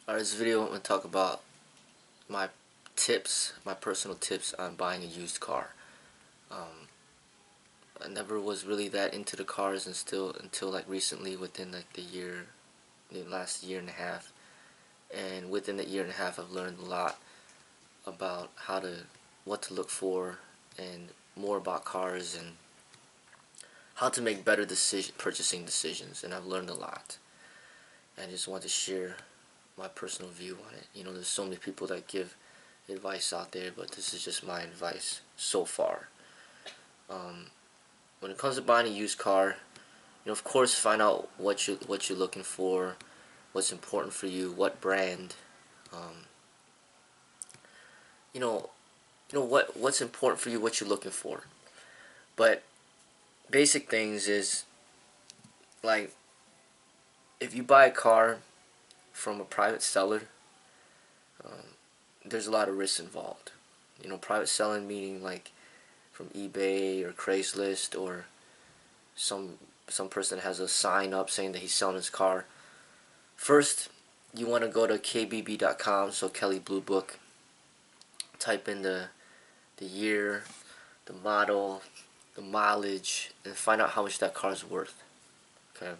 This video I'm going to talk about my my personal tips on buying a used car. Um, I never was really that into the cars and still until like recently within like the last year and a half. And within the year and a half I've learned a lot about what to look for and more about cars and how to make better purchasing decisions, and I've learned a lot. And I just want to share my personal view on it. There's so many people that give advice out there, but this is just my advice so far. Um, when it comes to buying a used car, of course, find out what you're looking for, what's important for you, what brand. Um, you know, what's important for you, what you're looking for. But basic things is like if you buy a car from a private seller, there's a lot of risks involved. Private selling meaning like from eBay or Craigslist or some person has a sign up saying that he's selling his car. First, you want to go to kbb.com, so Kelley Blue Book. Type in the year, the model, the mileage, and find out how much that car is worth. Okay.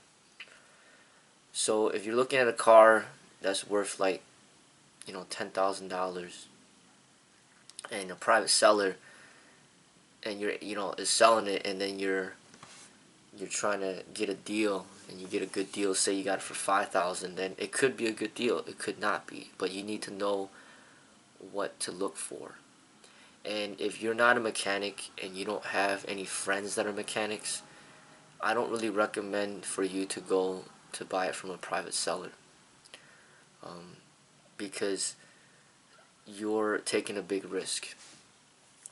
So if you're looking at a car that's worth like $10,000, and a private seller and is selling it, and then you're trying to get a deal and you get a good deal, say you got it for 5,000, then it could be a good deal, it could not be, but you need to know what to look for. And if you're not a mechanic and you don't have any friends that are mechanics, I don't really recommend for you to go to buy it from a private seller, because you're taking a big risk.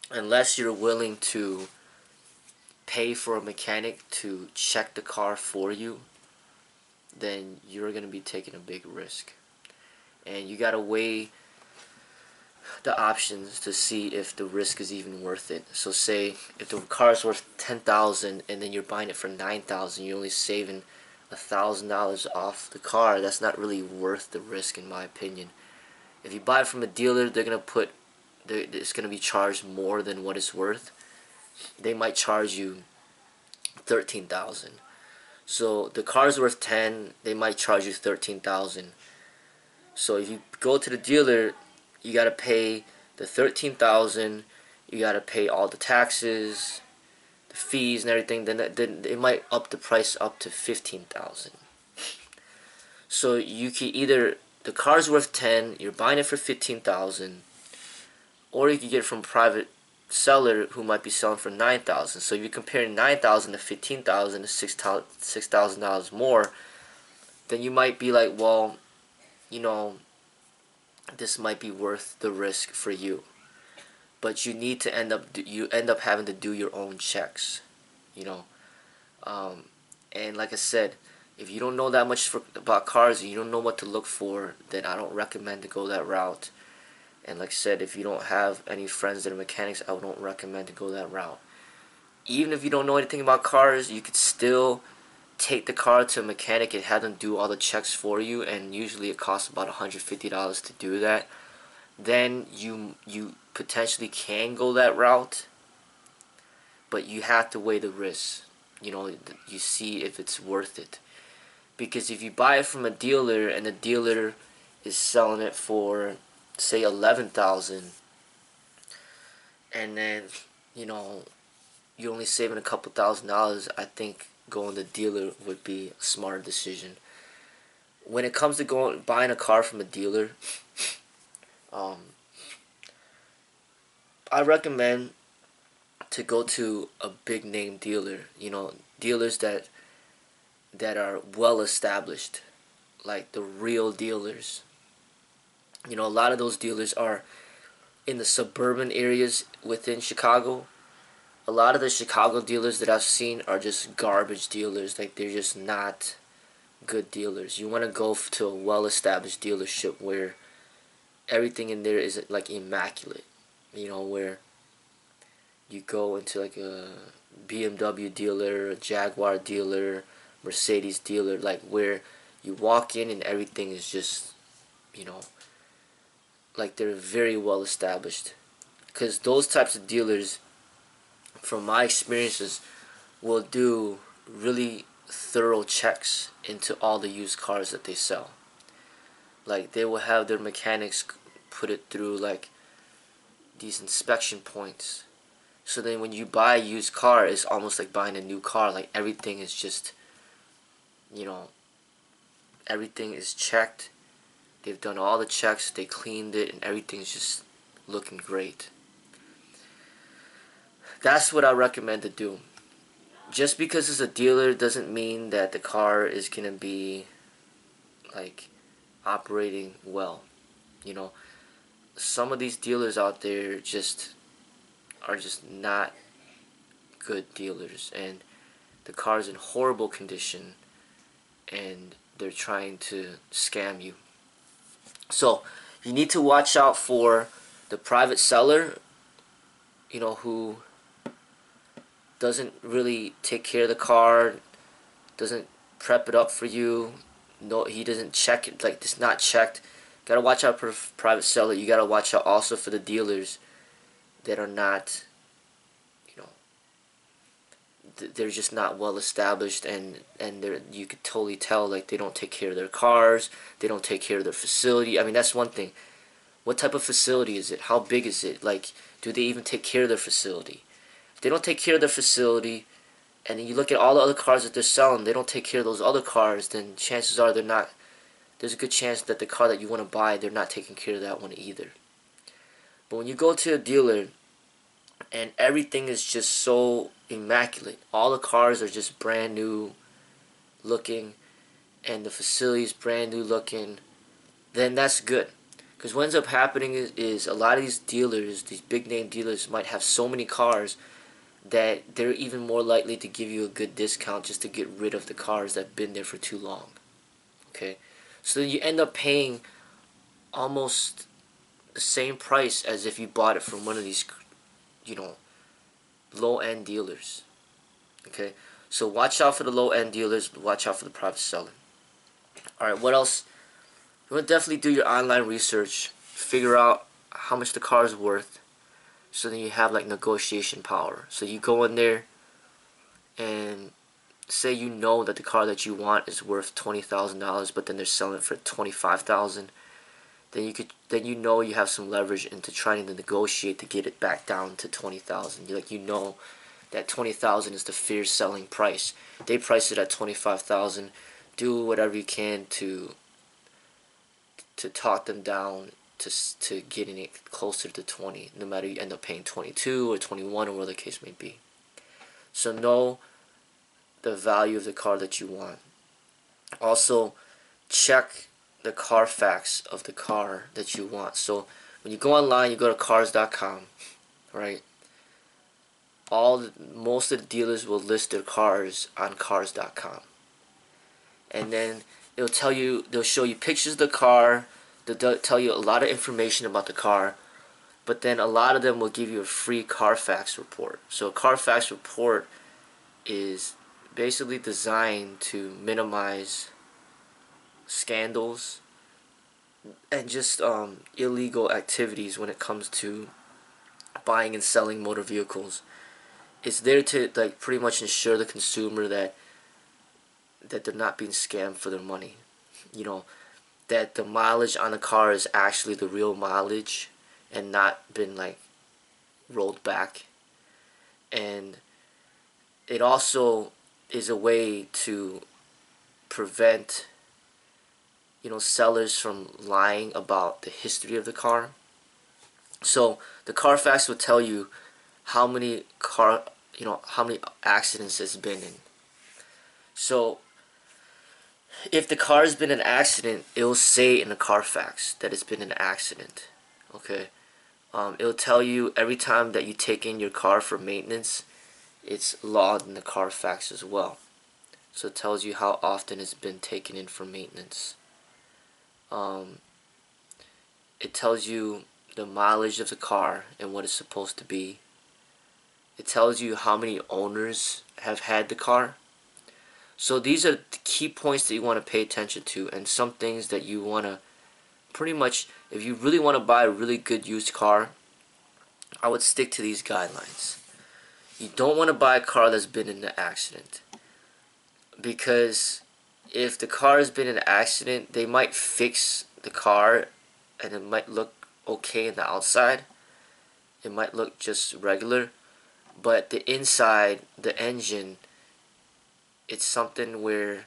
Unless you're willing to pay for a mechanic to check the car for you, then you're going to be taking a big risk. And you got to weigh the options to see if the risk is even worth it. So say if the car is worth $10,000 and then you're buying it for $9,000, you're only saving $1,000 off the car. That's not really worth the risk, in my opinion. If you buy it from a dealer, it's going to be charged more than what it's worth. They might charge you $13,000. So the car's worth 10, they might charge you 13,000. So if you go to the dealer, you got to pay the 13,000, you got to pay all the taxes, the fees and everything, then it might up the price up to 15,000. So you can either, the car's worth 10, you're buying it for 15,000, or you can get it from a private seller who might be selling for 9,000. So if you're comparing 9,000 to 15,000 to $6,000 more, then you might be like, well, this might be worth the risk for you. But you need to end up having to do your own checks, you know. And like I said, if you don't know that much about cars and you don't know what to look for, then I don't recommend to go that route. And like I said, if you don't have any friends that are mechanics, I don't recommend to go that route. Even if you don't know anything about cars, you could still take the car to a mechanic and have them do all the checks for you, and usually it costs about $150 to do that. Then you potentially can go that route, but you have to weigh the risks. You see if it's worth it. Because if you buy it from a dealer and the dealer is selling it for, say, 11,000, and then you're only saving a couple $1,000s, I think going to the dealer would be a smarter decision. When it comes to buying a car from a dealer, I recommend to go to a big name dealer. Dealers that are well established, like the real dealers. A lot of those dealers are in the suburban areas within Chicago. A lot of the Chicago dealers that I've seen are just garbage dealers. Like, they're just not good dealers. You want to go to a well-established dealership where everything in there is like immaculate. Where you go into like a BMW dealer, a Jaguar dealer, Mercedes dealer, like where you walk in and everything is just you know, like they're very well established. Because those types of dealers, from my experiences, will do really thorough checks into all the used cars that they sell. Like they will have their mechanics put it through like these inspection points. So then when you buy a used car, it's almost like buying a new car. Like everything is just, you know, everything is checked. They've done all the checks, they cleaned it, and everything's just looking great. That's what I recommend to do. Just because it's a dealer doesn't mean that the car is gonna be like operating well. You know, some of these dealers out there just are just not good dealers, and the car's in horrible condition, and they're trying to scam you. So you need to watch out for the private seller, you know, who doesn't really take care of the car, doesn't prep it up for you. No, he doesn't check it, like it's not checked. Gotta watch out for private seller. You gotta watch out also for the dealers that are not, you know, they're just not well established, and they're, you could totally tell like they don't take care of their cars, they don't take care of their facility. I mean, that's one thing. What type of facility is it? How big is it? Like, do they even take care of their facility? If they don't take care of their facility, and then you look at all the other cars that they're selling, they don't take care of those other cars, then chances are they're not, there's a good chance that the car that you want to buy, they're not taking care of that one either. But when you go to a dealer and everything is just so immaculate, all the cars are just brand new looking, and the facility is brand new looking, then that's good. Because what ends up happening is a lot of these dealers, these big name dealers, might have so many cars that they're even more likely to give you a good discount just to get rid of the cars that have been there for too long. Okay? So you end up paying almost the same price as if you bought it from one of these, you know, low-end dealers. Okay? So watch out for the low-end dealers, watch out for the private seller. Alright, what else? You want to definitely do your online research, figure out how much the car is worth, so then you have like negotiation power. So you go in there and say you know that the car that you want is worth $20,000, but then they're selling it for $25,000. Then you know you have some leverage into trying to negotiate to get it back down to $20,000. You know that $20,000 is the fair selling price. They price it at $25,000. Do whatever you can to talk them down to getting it closer to 20, no matter you end up paying 22 or 21 or whatever the case may be. So know the value of the car that you want. Also, check the Carfax of the car that you want. So when you go online, you go to cars.com, right? Most of the dealers will list their cars on cars.com, and then they'll show you pictures of the car. They'll tell you a lot of information about the car, but then a lot of them will give you a free Carfax report. So a Carfax report is basically designed to minimize scandals and just illegal activities when it comes to buying and selling motor vehicles. It's there to like pretty much ensure the consumer that they're not being scammed for their money. You know, that the mileage on the car is actually the real mileage and not been like rolled back. And it also is a way to prevent, you know, sellers from lying about the history of the car. So the Carfax will tell you how many how many accidents it's been in. So if the car has been in an accident, it will say in the Carfax that it's been in an accident. Okay, it'll tell you every time that you take in your car for maintenance, it's logged in the Carfax as well. So it tells you how often it's been taken in for maintenance. It tells you the mileage of the car and what it's supposed to be. It tells you how many owners have had the car. So these are the key points that you want to pay attention to, and some things that you want to pretty much, if you really want to buy a really good used car, I would stick to these guidelines. You don't want to buy a car that's been in an accident, because if the car has been in an accident, they might fix the car and it might look okay in the outside. It might look just regular, but the inside, the engine, it's something where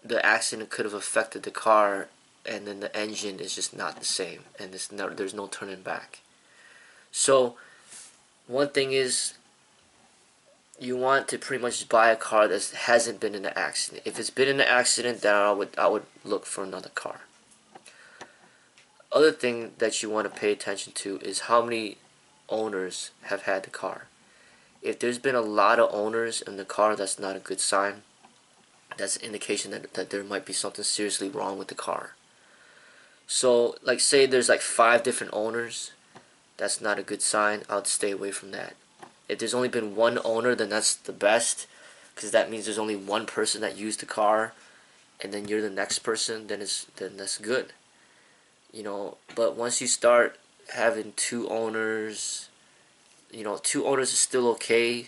the accident could have affected the car, and then the engine is just not the same, and there's no turning back. So one thing is, you want to pretty much buy a car that hasn't been in an accident. If it's been in an accident, then I would look for another car. Other thing that you want to pay attention to is how many owners have had the car. If there's been a lot of owners in the car, that's not a good sign. That's an indication that there might be something seriously wrong with the car. So, like, say there's like 5 different owners, that's not a good sign. I would stay away from that. If there's only been one owner, then that's the best, because that means there's only one person that used the car, and then you're the next person. Then that's good. But once you start having 2 owners, 2 owners is still okay.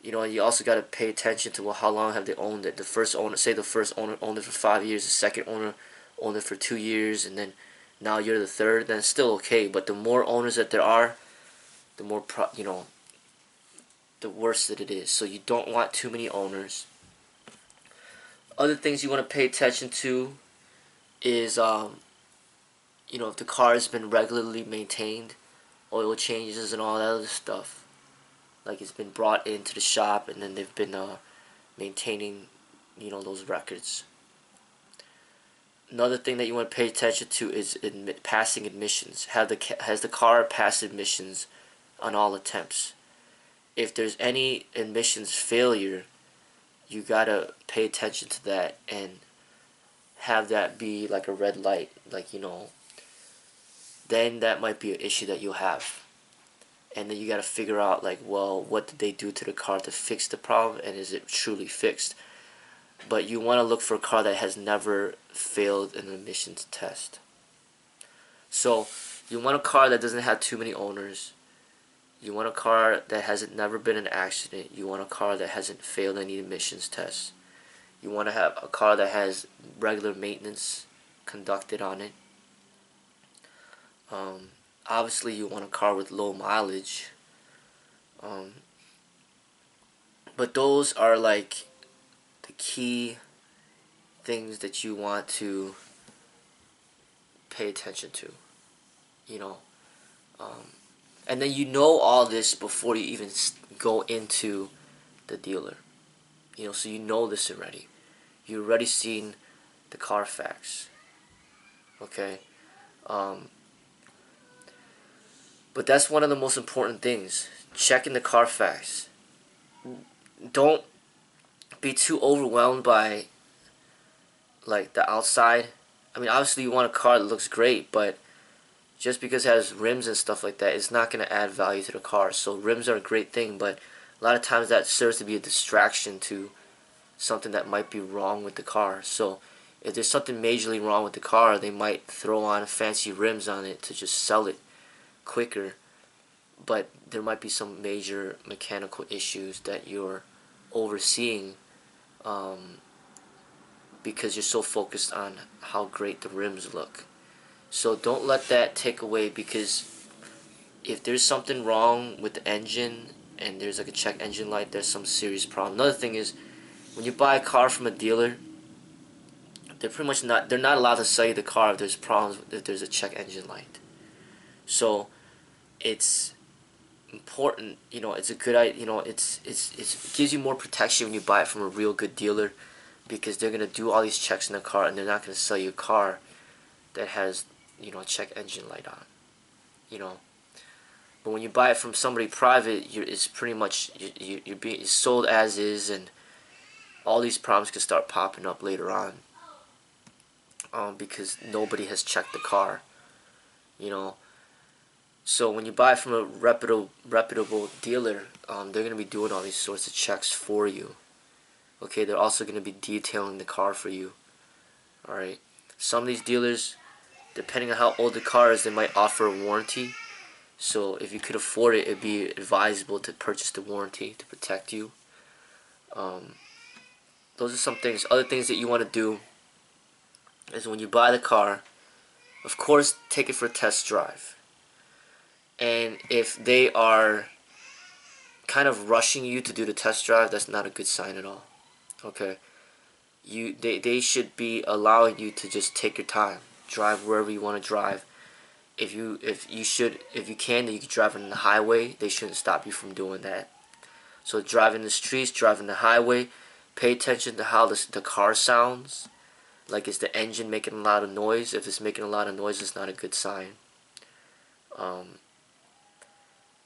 You also got to pay attention to, well, how long have they owned it. The first owner, say the first owner owned it for 5 years, the second owner owned it for 2 years, and then now you're the third, then it's still okay. But the more owners that there are, the more the worse that it is. So you don't want too many owners. Other things you want to pay attention to is if the car has been regularly maintained, oil changes and all that other stuff. Like, it's been brought into the shop and then they've been maintaining, those records. Another thing that you want to pay attention to is passing admissions. Has the car passed admissions on all attempts? If there's any admissions failure, you gotta pay attention to that and have that be like a red light, then that might be an issue that you'll have. And then you gotta figure out, like, well, what did they do to the car to fix the problem, and is it truly fixed? But you want to look for a car that has never failed an emissions test. So you want a car that doesn't have too many owners. You want a car that hasn't never been in an accident. You want a car that hasn't failed any emissions tests. You want to have a car that has regular maintenance conducted on it. Obviously, you want a car with low mileage. But those are like the key things that you want to pay attention to. And then all this before you even go into the dealer. So this already. You've already seen the Carfax. Okay? But that's one of the most important things. Checking the Carfax. Don't be too overwhelmed by, like, the outside. I mean, obviously you want a car that looks great, but just because it has rims and stuff like that, it's not going to add value to the car. So rims are a great thing, but a lot of times that serves to be a distraction to something that might be wrong with the car. So if there's something majorly wrong with the car, they might throw on fancy rims on it to just sell it quicker. But there might be some major mechanical issues that you're overseeing because you're so focused on how great the rims look. So don't let that take away, because if there's something wrong with the engine and there's like a check engine light, there's some serious problem. Another thing is, when you buy a car from a dealer, they're not allowed to sell you the car if there's problems, if there's a check engine light. So it's important, it's a good idea, it gives you more protection when you buy it from a real good dealer, because they're gonna do all these checks in the car and they're not gonna sell you a car that has a check engine light on. But when you buy it from somebody private, it's pretty much you're being sold as is, and all these problems can start popping up later on because nobody has checked the car. So when you buy from a reputable dealer, they're going to be doing all these sorts of checks for you. Okay, they're also going to be detailing the car for you. Alright, some of these dealers, depending on how old the car is, they might offer a warranty. So if you could afford it, it'd be advisable to purchase the warranty to protect you. Um, those are some things. Other things that you want to do is when you buy the car, of course, take it for a test drive. And if they are kind of rushing you to do the test drive, that's not a good sign at all. Okay, they should be allowing you to just take your time, drive wherever you want to drive. If you can, you can drive on the highway. They shouldn't stop you from doing that. So driving the streets, driving the highway, pay attention to how the car sounds. Like, is the engine making a lot of noise? If it's making a lot of noise, it's not a good sign. Um,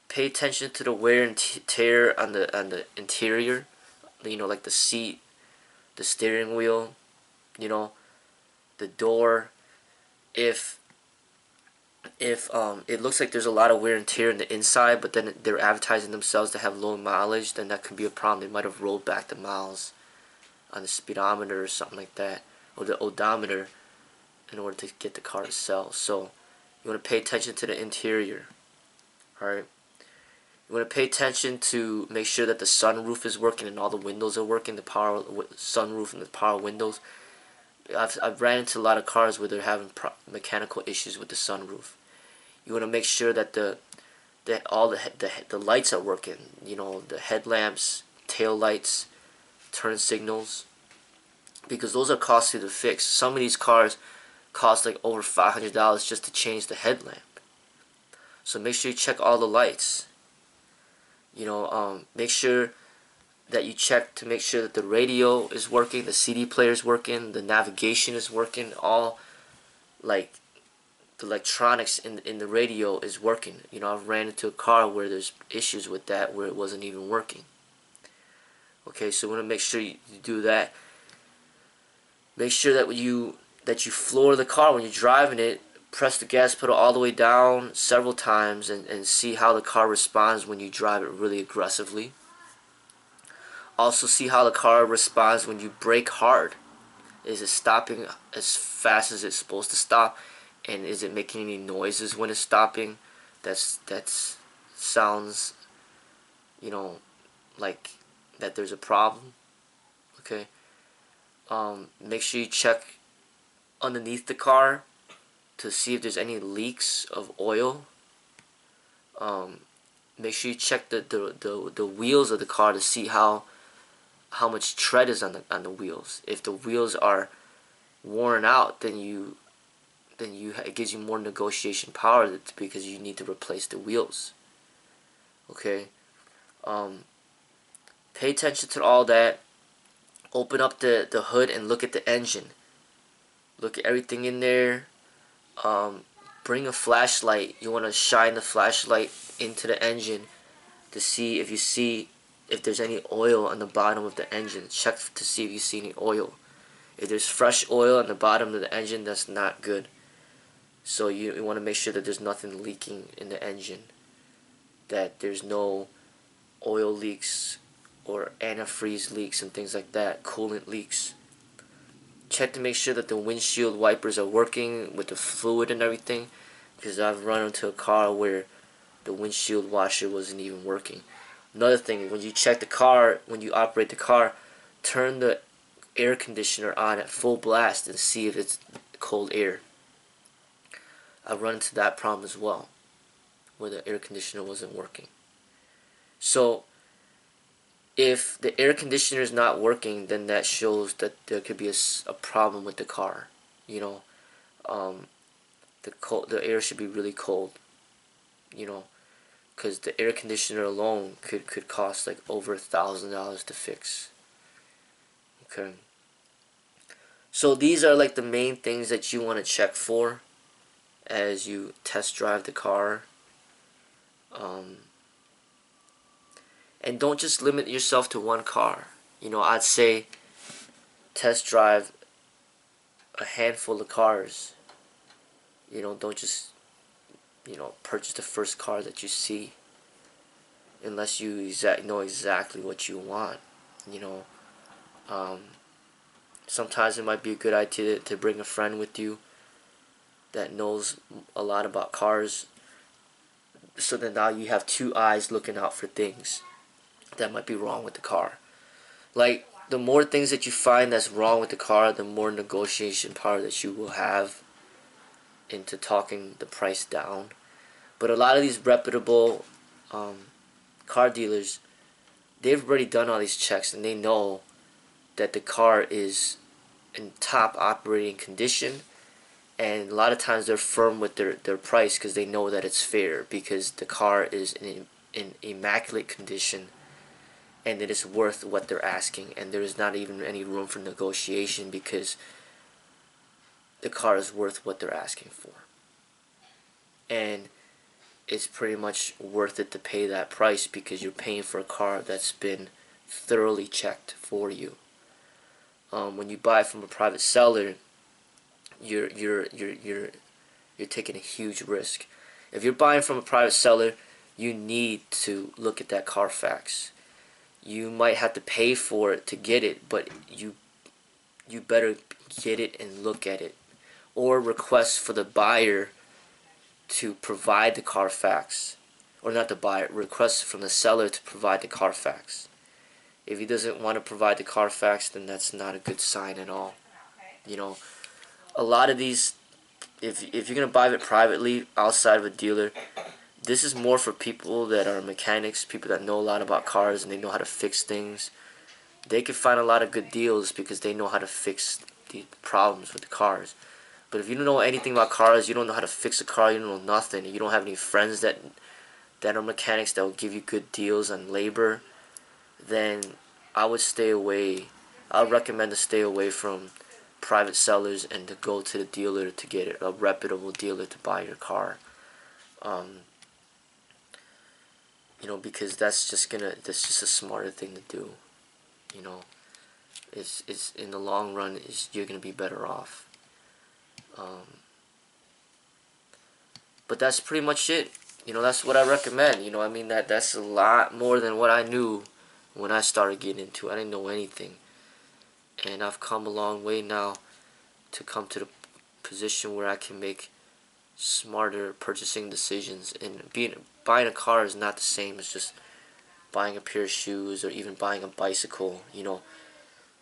Pay attention to the wear and tear on the interior. You know, like the seat, the steering wheel, you know, the door. If it looks like there's a lot of wear and tear in the inside, but then they're advertising themselves to have low mileage, then that could be a problem. They might have rolled back the miles on the speedometer or something like that, or the odometer, in order to get the car to sell. So you want to pay attention to the interior. Alright, you want to pay attention to make sure that the sunroof is working and all the windows are working, the power sunroof and the power windows. I've ran into a lot of cars where they're having mechanical issues with the sunroof. You want to make sure that all the lights are working. You know, the headlamps, tail lights, turn signals, because those are costly to fix. Some of these cars cost like over $500 just to change the headlamp. So make sure you check all the lights. You know, make sure that you check to make sure that the radio is working, the CD player is working, the navigation is working, all like the electronics in the radio is working. You know, I've ran into a car where there's issues with that, where it wasn't even working. Okay, so you want to make sure you do that. Make sure that you floor the car when you're driving it. Press the gas pedal all the way down several times and see how the car responds when you drive it really aggressively. Also, see how the car responds when you brake hard. Is it stopping as fast as it's supposed to stop? And is it making any noises when it's stopping? That sounds, you know, like that there's a problem. Okay. Make sure you check underneath the car to see if there's any leaks of oil. Make sure you check the wheels of the car to see how much tread is on the wheels. If the wheels are worn out, then it gives you more negotiation power, because you need to replace the wheels. Okay. Pay attention to all that. Open up the hood and look at the engine. Look at everything in there. Bring a flashlight. You want to shine the flashlight into the engine to see if there's any oil on the bottom of the engine. Check to see if you see any oil. If there's fresh oil on the bottom of the engine, that's not good. So you want to make sure that there's nothing leaking in the engine, that there's no oil leaks or antifreeze leaks and things like that, coolant leaks. Check to make sure that the windshield wipers are working with the fluid and everything, because I've run into a car where the windshield washer wasn't even working. Another thing, when you check the car, when you operate the car, turn the air conditioner on at full blast and see if it's cold air. I've run into that problem as well, where the air conditioner wasn't working. So if the air conditioner is not working, then that shows that there could be a problem with the car. You know, the air should be really cold. You know, because the air conditioner alone could cost like over $1,000 to fix. Okay. So these are like the main things that you want to check for as you test drive the car. And don't just limit yourself to one car. You know, I'd say test drive a handful of cars. You know, don't just, you know, purchase the first car that you see unless you know exactly what you want. You know, sometimes it might be a good idea to bring a friend with you. that knows a lot about cars, so then now you have two eyes looking out for things that might be wrong with the car. Like, the more things that you find that's wrong with the car, the more negotiation power that you will have into talking the price down. But a lot of these reputable car dealers, they've already done all these checks and they know that the car is in top operating condition, and a lot of times they're firm with their price because they know that it's fair, because the car is in immaculate condition and it is worth what they're asking, and there is not even any room for negotiation because the car is worth what they're asking for, and it's pretty much worth it to pay that price because you're paying for a car that's been thoroughly checked for you. When you buy from a private seller, you're taking a huge risk. If you're buying from a private seller, you need to look at that Carfax. You might have to pay for it to get it, but you better get it and look at it, or request for the buyer to provide the Carfax, or not the buyer, request from the seller to provide the Carfax. If he doesn't want to provide the Carfax, then that's not a good sign at all. You know, a lot of these, if you're gonna buy it privately outside of a dealer, this is more for people that are mechanics, people that know a lot about cars and they know how to fix things. They can find a lot of good deals because they know how to fix the problems with the cars. But if you don't know anything about cars, you don't know how to fix a car, you don't know nothing, you don't have any friends that are mechanics that will give you good deals on labor, then I would stay away. I would recommend to stay away from private sellers and to go to the dealer to get it, a reputable dealer to buy your car. You know, because that's just a smarter thing to do. You know, it's in the long run, you're gonna be better off. But that's pretty much it. You know, that's what I recommend. You know, I mean, that's a lot more than what I knew when I started getting into it. I didn't know anything, and I've come a long way now to come to the position where I can make smarter purchasing decisions. And buying a car is not the same as just buying a pair of shoes or even buying a bicycle. You know,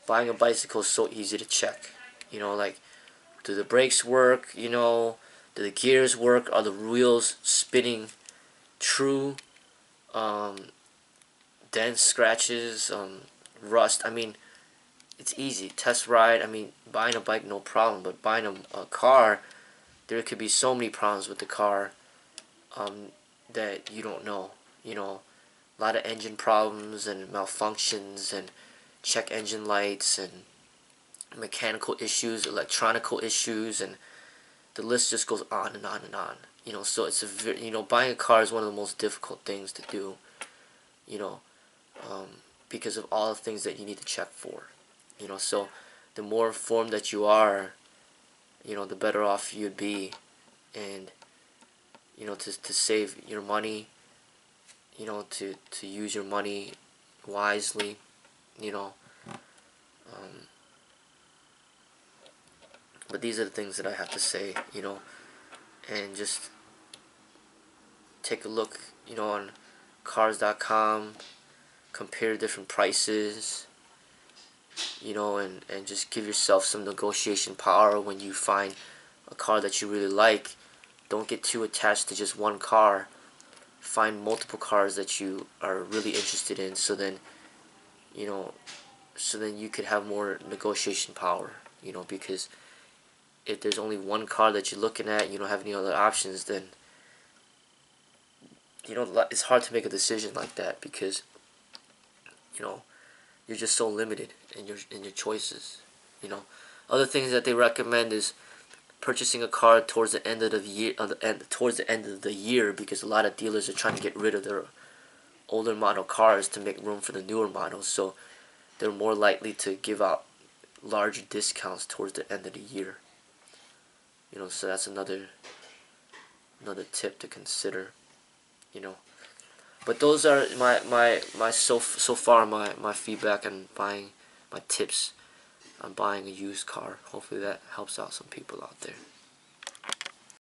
buying a bicycle is so easy to check. You know, like, do the brakes work? You know, do the gears work? Are the wheels spinning true? Dents, scratches, rust. I mean, it's easy. Test ride. I mean, buying a bike, no problem. But buying a car, there could be so many problems with the car that you don't know. You know, a lot of engine problems and malfunctions and check engine lights and mechanical issues, electronical issues, and the list just goes on and on and on. You know, so it's buying a car is one of the most difficult things to do. You know, because of all the things that you need to check for. You know, so the more informed that you are, you know, the better off you'd be, and you know, to save your money, you know, to use your money wisely, you know. But these are the things that I have to say, you know, and just take a look, you know, on cars.com, compare different prices, you know, and just give yourself some negotiation power when you find a car that you really like. Don't get too attached to just one car. Find multiple cars that you are really interested in, so then, you know, so then you could have more negotiation power, you know, because if there's only one car that you're looking at, you don't have any other options, then, you know, it's hard to make a decision like that because, you know, you're just so limited in your choices. You know, other things that they recommend is purchasing a car towards the end of the year, towards the end of the year, because a lot of dealers are trying to get rid of their older model cars to make room for the newer models, so they're more likely to give out larger discounts towards the end of the year. You know, so that's another tip to consider. You know, but those are my so far my feedback on buying, my tips on buying a used car. Hopefully that helps out some people out there.